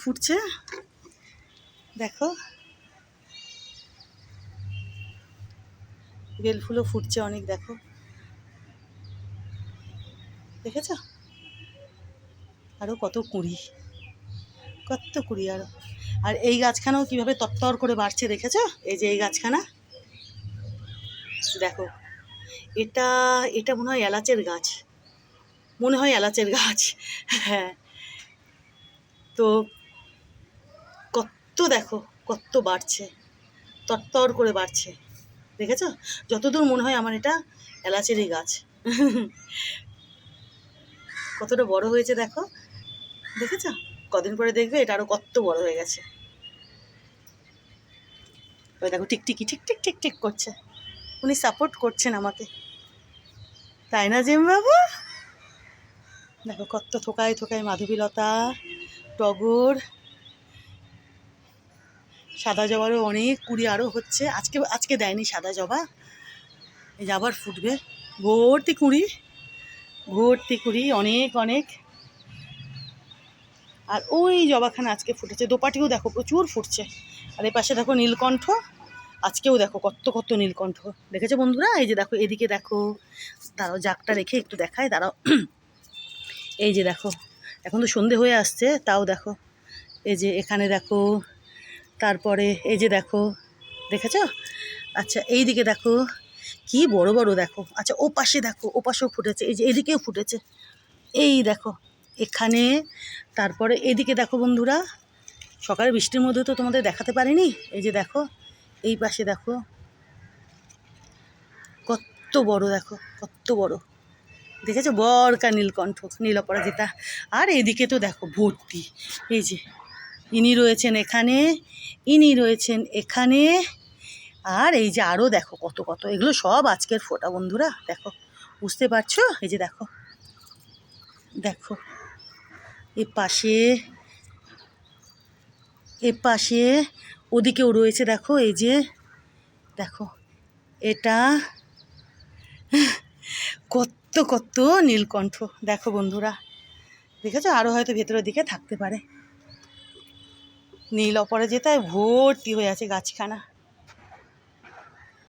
ফুটছে দেখো, বেল ফুলও ফুটছে অনেক, দেখো দেখেছ, আরো কত কুড়ি, কত কুড়ি আরো। আর এই গাছখানাও কিভাবে তত্তর করে বাড়ছে দেখেছো, এই যে এই গাছখানা দেখো, এটা এটা মনে হয় এলাচের গাছ, মনে হয় এলাচের গাছ। হ্যাঁ, তো কত দেখো কত বাড়ছে, তরতর করে বাড়ছে দেখেছো, যতদূর মনে হয় আমার এটা এলাচেরই গাছ। কতটা বড় হয়েছে দেখো, দেখেছো, কদিন পরে দেখবে এটা আরো কত বড় হয়ে গেছে। ওই দেখো টিকটিকি ঠিক ঠিক ঠিক ঠিক করছে, উনি সাপোর্ট করছেন আমাকে, তাই না জেম বাবু? দেখো কত থোকায় থোকায় মাধবীলতা, টগর, সাদা জবারও অনেক কুড়ি আরও হচ্ছে, আজকে আজকে দেয়নি সাদা জবা, এই যে আবার ফুটবে, ভর্তি কুড়ি, ভর্তি কুড়ি অনেক অনেক। আর ওই জবাখানা আজকে ফুটেছে, দোপাটিও দেখো প্রচুর ফুটছে। আর এই পাশে দেখো নীলকণ্ঠ, আজকেও দেখো কত কত নীলকণ্ঠ, দেখেছো বন্ধুরা? এই যে দেখো এদিকে দেখো, দাঁড়াও জাগটা রেখে একটু দেখায়, দাঁড়াও। এই যে দেখো, এখন তো সন্ধে হয়ে আসছে, তাও দেখো এই যে এখানে দেখো, তারপরে এই যে দেখো, দেখেছো? আচ্ছা এই দিকে দেখো কি বড় বড় দেখো, আচ্ছা ও পাশে দেখো, ও পাশেও ফুটেছে, এই যে এদিকেও ফুটেছে, এই দেখো এখানে, তারপরে এদিকে দেখো বন্ধুরা, সকালে বৃষ্টির মধ্যে তো তোমাদের দেখাতে পারিনি, এই যে দেখো এই পাশে দেখো কত বড়, দেখো কত বড়, দেখেছো? বরকা নীলকণ্ঠ, নীল অপরাজিতা। আর এদিকে তো দেখো ভর্তি, এই যে ইনি রয়েছেন এখানে, ইনি রয়েছেন এখানে, আর এই যে আরও দেখো কত কত, এগুলো সব আজকের ফোটা বন্ধুরা, দেখো বুঝতে পারছো? এই যে দেখো, দেখো এ পাশে, এ পাশে, ওদিকেও রয়েছে দেখো, এই যে দেখো এটা, কত কত নীলকণ্ঠ দেখো বন্ধুরা, দেখেছো? আরও হয়তো ভেতরের দিকে থাকতে পারে, নীল অপরাজিতায় ভর্তি হয়ে আছে গাছখানা।